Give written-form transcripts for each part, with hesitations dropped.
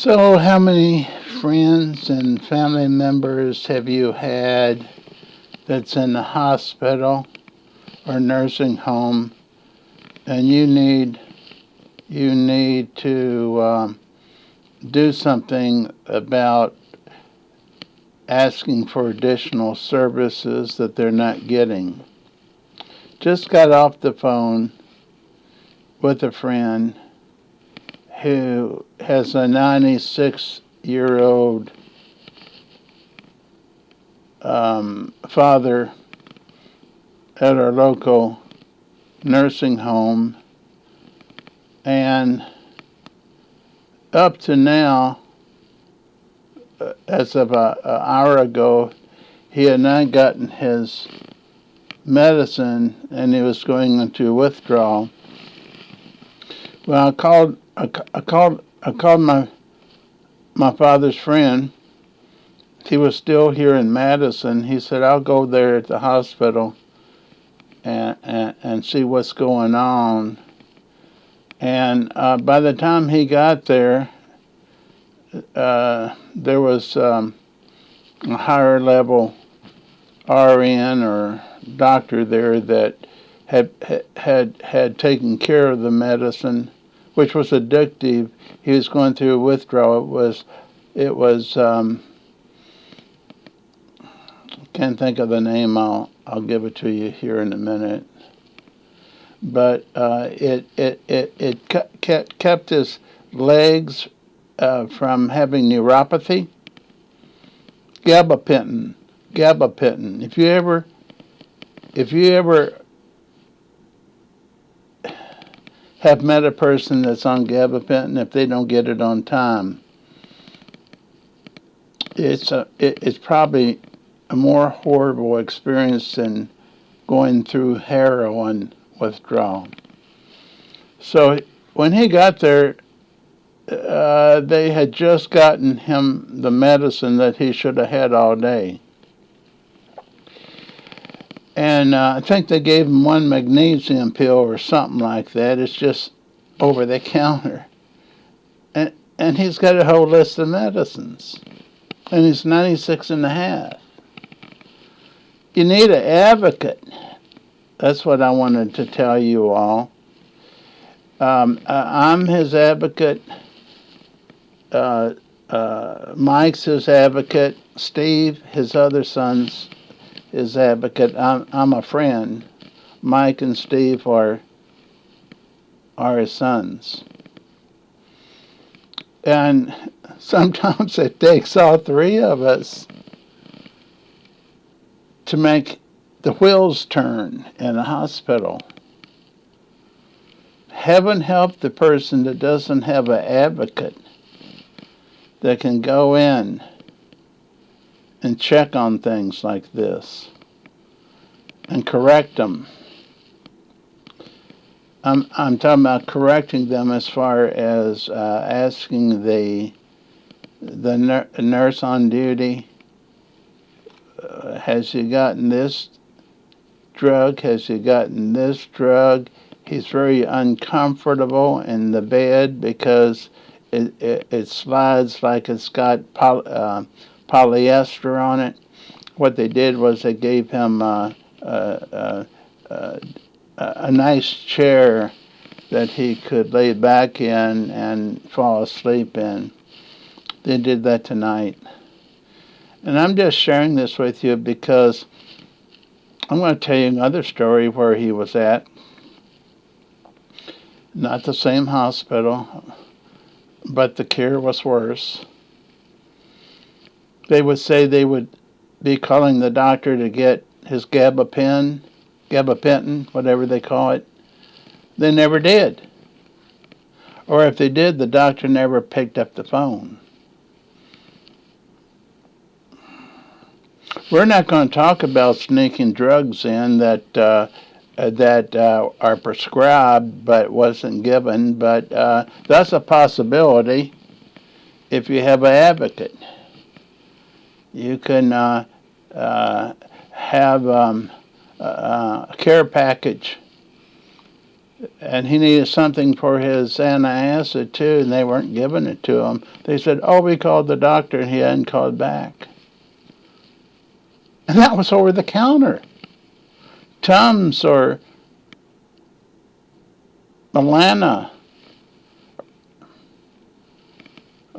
So, how many friends and family members have you had that's in the hospital or nursing home, and you need to do something about asking for additional services that they're not getting? Just got off the phone with a friend who has a 96-year-old father at our local nursing home, and up to now, as of an hour ago, he had not gotten his medicine and he was going into withdrawal. Well, I called my father's friend. He was still here in Madison. He said, I'll go there at the hospital and see what's going on. And by the time he got there, there was a higher level RN or doctor there that had taken care of the medicine, which was addictive. He was going through a withdrawal. It was can't think of the name. I'll give it to you here in a minute. But it kept his legs from having neuropathy. Gabapentin. Gabapentin. If you ever have met a person that's on gabapentin, if they don't get it on time, it's probably a more horrible experience than going through heroin withdrawal. So when he got there, they had just gotten him the medicine that he should have had all day. And I think they gave him one magnesium pill or something like that. It's just over the counter. And he's got a whole list of medicines. And he's 96 and a half. You need an advocate. That's what I wanted to tell you all. I'm his advocate. Mike's his advocate. Steve, his other son's his advocate. I'm a friend. Mike and Steve are his sons. And sometimes it takes all three of us to make the wheels turn in a hospital. Heaven help the person that doesn't have an advocate that can go in and check on things like this and correct them. I'm talking about correcting them as far as asking the nurse on duty, has he gotten this drug? Has he gotten this drug? He's very uncomfortable in the bed because it slides like it's got polyester on it. What they did was they gave him a nice chair that he could lay back in and fall asleep in. They did that tonight. And I'm just sharing this with you because I'm going to tell you another story where he was at. Not the same hospital, but the care was worse. They would say they would be calling the doctor to get his gabapentin, whatever they call it. They never did. Or if they did, the doctor never picked up the phone. We're not going to talk about sneaking drugs in that are prescribed but wasn't given, but that's a possibility if you have an advocate. You can have a care package and he needed something for his antacid too, and they weren't giving it to him. They said, "Oh, we called the doctor, and he hadn't called back." And that was over the counter. Tums or Milana.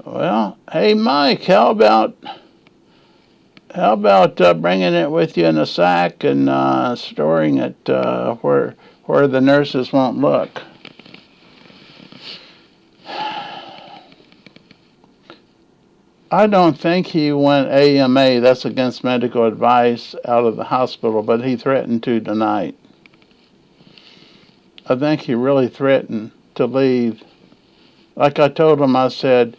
Well, hey Mike, how about bringing it with you in a sack and storing it where the nurses won't look? I don't think he went AMA, that's against medical advice, out of the hospital, but he threatened to tonight. I think he really threatened to leave. Like I told him, I said,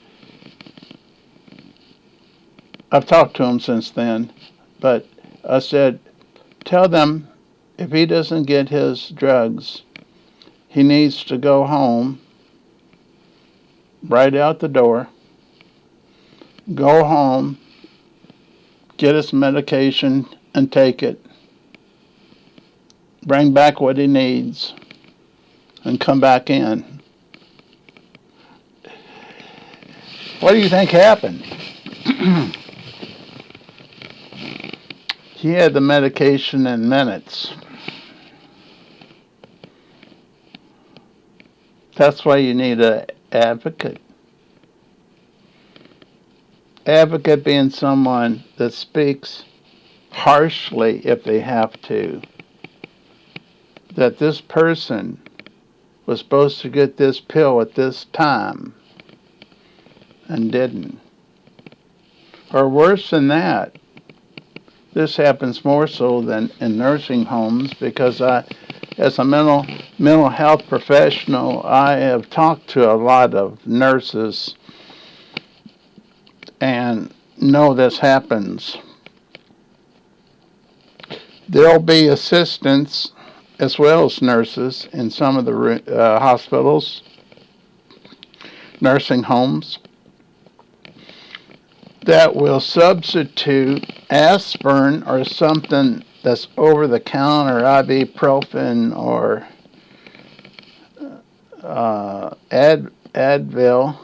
I've talked to him since then, but I said, tell them if he doesn't get his drugs, he needs to go home, right out the door, go home, get his medication and take it, bring back what he needs, and come back in. What do you think happened? He had the medication in minutes. That's why you need an advocate. Advocate being someone that speaks harshly if they have to. That this person was supposed to get this pill at this time and didn't. Or worse than that, this happens more so than in nursing homes because as a mental health professional, I have talked to a lot of nurses and know this happens. There'll be assistants as well as nurses in some of the hospitals, nursing homes, that will substitute aspirin or something that's over the counter, ibuprofen or Advil,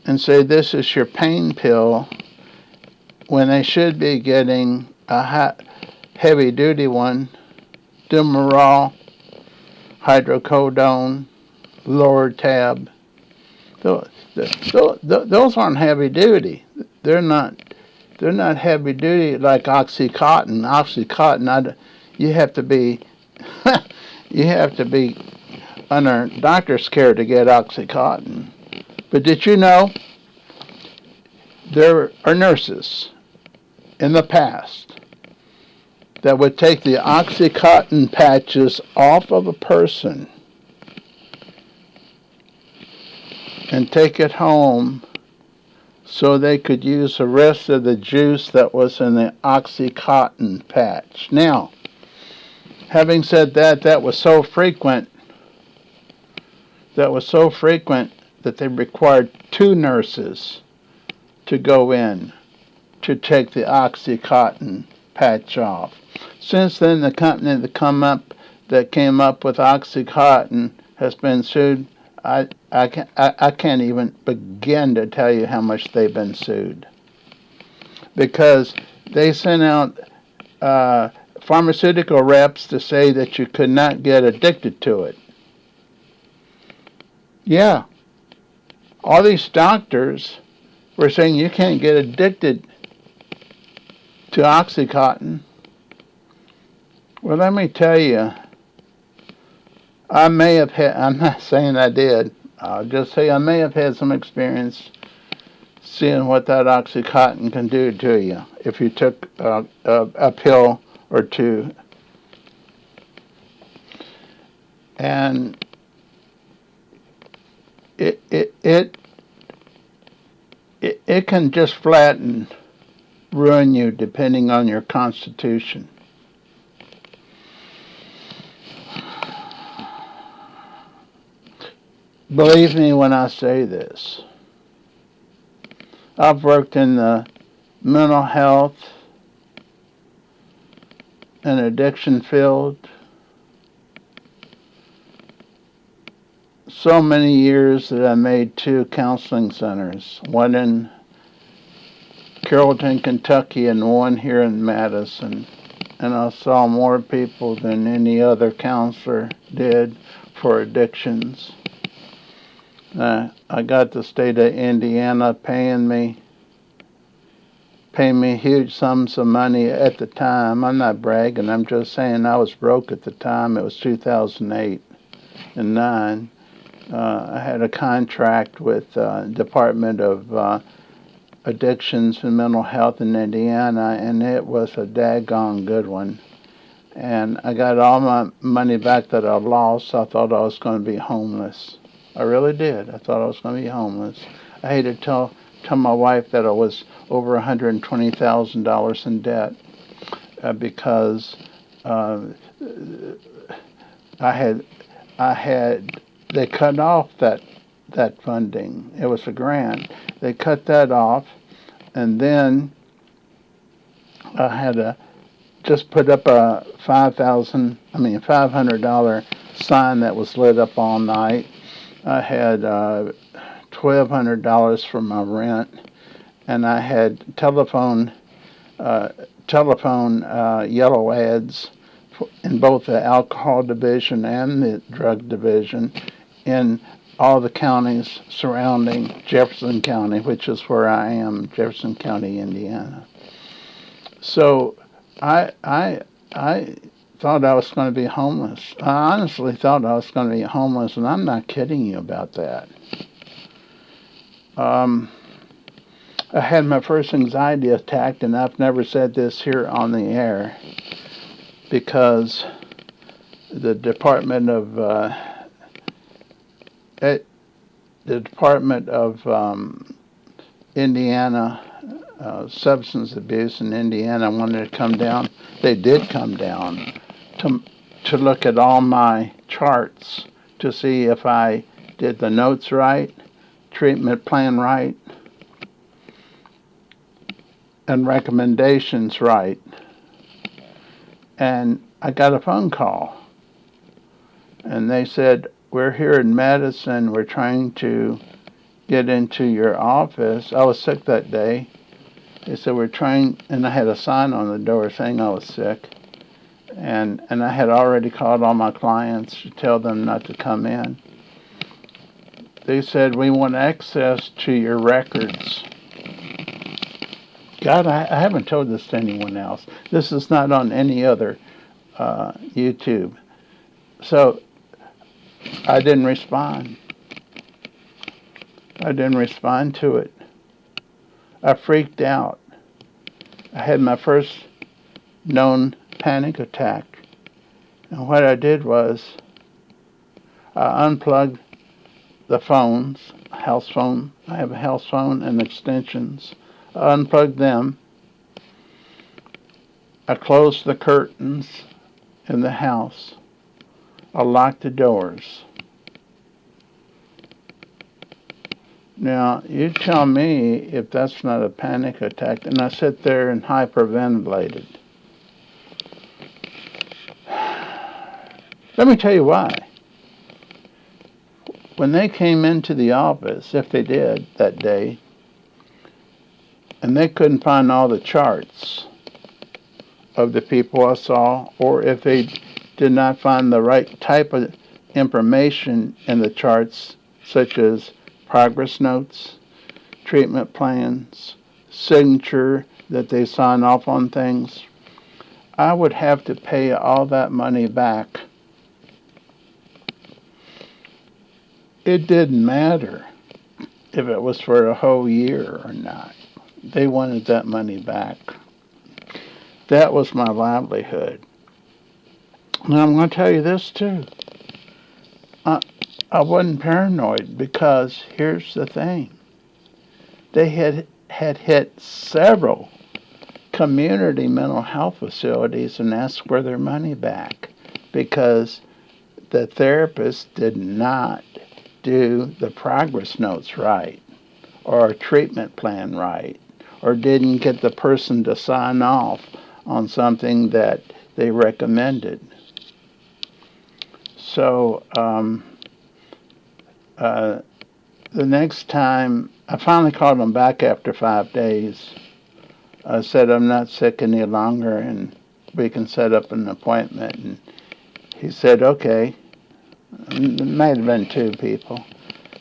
and say this is your pain pill when they should be getting a heavy duty one, Demerol, hydrocodone, Lortab. Those aren't heavy duty. They're not heavy duty like OxyContin. OxyContin, you have to be you have to be under doctor's care to get OxyContin. But did you know there are nurses in the past that would take the OxyContin patches off of a person and take it home so they could use the rest of the juice that was in the OxyContin patch. Now, having said that, that was so frequent that they required 2 nurses to go in to take the OxyContin patch off. Since then, the company that came up with OxyContin has been sued. I can't even begin to tell you how much they've been sued because they sent out pharmaceutical reps to say that you could not get addicted to it. Yeah, all these doctors were saying you can't get addicted to OxyContin. Well, let me tell you, I may have had, I'm not saying I did, I'll just say I may have had some experience seeing what that OxyContin can do to you if you took a pill or 2. And it can just flatten, ruin you depending on your constitution. Believe me when I say this. I've worked in the mental health and addiction field so many years that I made 2 counseling centers, one in Carrollton, Kentucky, and one here in Madison. And I saw more people than any other counselor did for addictions. I got the state of Indiana paying me huge sums of money at the time. I'm not bragging. I'm just saying I was broke at the time. It was 2008 and 9. I had a contract with Department of Addictions and Mental Health in Indiana, and it was a daggone good one. And I got all my money back that I lost. I thought I was going to be homeless. I really did. I thought I was going to be homeless. I hated to tell my wife that I was over $120,000 in debt because I had they cut off that funding. It was a grant. They cut that off, and then I had to just put up a $500 sign that was lit up all night. I had $1,200 for my rent, and I had telephone yellow ads in both the alcohol division and the drug division in all the counties surrounding Jefferson County, which is where I am, Jefferson County, Indiana. So I thought I was going to be homeless. I honestly thought I was going to be homeless, and I'm not kidding you about that. I had my first anxiety attack, and I've never said this here on the air because the Department of Indiana Substance Abuse in Indiana wanted to come down. They did come down to look at all my charts to see if I did the notes right, treatment plan right, and recommendations right. And I got a phone call, and they said, "We're here in Madison. We're trying to get into your office." I was sick that day. They said, "We're trying," and I had a sign on the door saying I was sick. And I had already called all my clients to tell them not to come in. They said, "We want access to your records." God, I haven't told this to anyone else. This is not on any other YouTube. So I didn't respond. I didn't respond to it. I freaked out. I had my first known panic attack. And what I did was I unplugged the phones, house phone. I have a house phone and extensions. I unplugged them. I closed the curtains in the house. I locked the doors. Now, you tell me if that's not a panic attack. And I sit there and hyperventilated. Let me tell you why. When they came into the office, if they did that day, and they couldn't find all the charts of the people I saw, or if they did not find the right type of information in the charts, such as progress notes, treatment plans, signature that they sign off on things, I would have to pay all that money back. It didn't matter if it was for a whole year or not. They wanted that money back. That was my livelihood. Now I'm going to tell you this too. I wasn't paranoid because here's the thing. They had hit several community mental health facilities and asked for their money back because the therapist did not do the progress notes right or a treatment plan right or didn't get the person to sign off on something that they recommended. So Uh, the next time, I finally called him back after 5 days. I said, I'm not sick any longer and we can set up an appointment. And he said, okay. It might have been two people.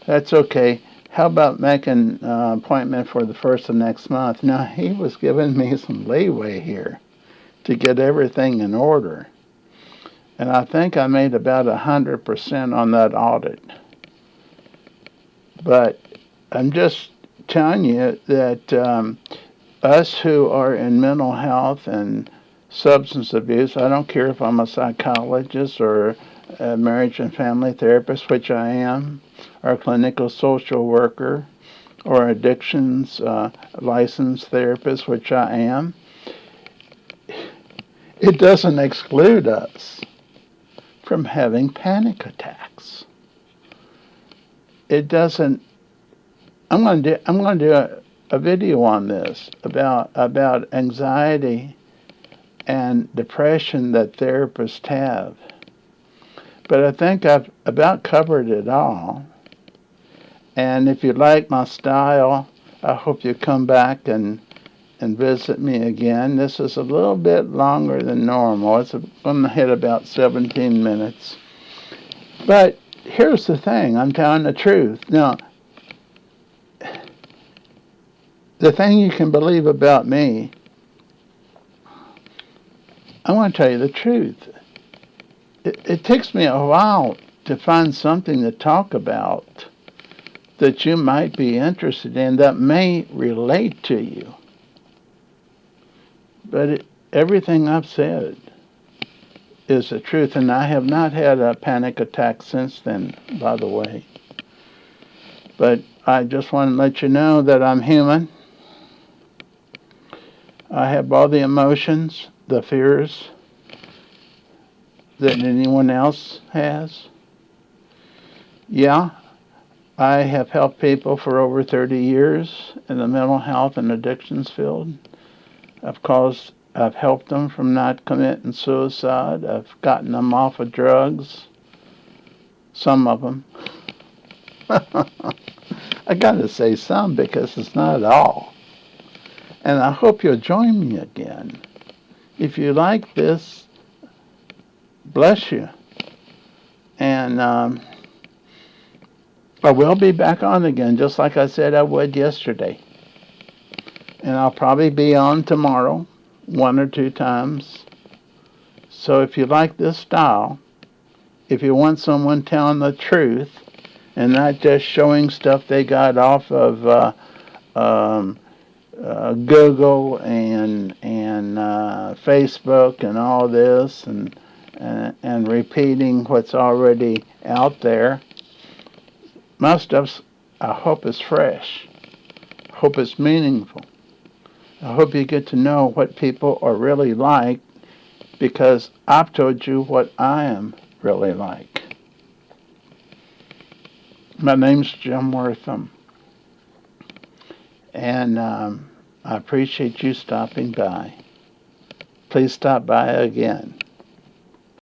That's okay. How about making an appointment for the first of next month? Now, he was giving me some leeway here to get everything in order. And I think I made about 100% on that audit. But I'm just telling you that us who are in mental health and substance abuse, I don't care if I'm a psychologist or a marriage and family therapist, which I am, or a clinical social worker, or addictions licensed therapist, which I am, it doesn't exclude us from having panic attacks. It doesn't. I'm going to do a video on this about anxiety and depression that therapists have. But I think I've about covered it all. And if you like my style, I hope you come back and visit me again. This is a little bit longer than normal. It's going to hit about 17 minutes. But here's the thing. I'm telling the truth. Now, the thing you can believe about me, I want to tell you the truth. It takes me a while to find something to talk about that you might be interested in that may relate to you. But everything I've said is the truth, and I have not had a panic attack since then, by the way. But I just want to let you know that I'm human. I have all the emotions, the fears that anyone else has. Yeah, I have helped people for over 30 years in the mental health and addictions field. I've helped them from not committing suicide. I've gotten them off of drugs. Some of them. I gotta say some because it's not all. And I hope you'll join me again. If you like this, bless you. And I will be back on again, just like I said I would yesterday. And I'll probably be on tomorrow, 1 or 2 times. So if you like this style, if you want someone telling the truth and not just showing stuff they got off of Google and Facebook and all this and repeating what's already out there, my stuff, I hope, is fresh. I hope it's meaningful. I hope you get to know what people are really like because I've told you what I am really like. My name's Jim Wortham, and I appreciate you stopping by. Please stop by again.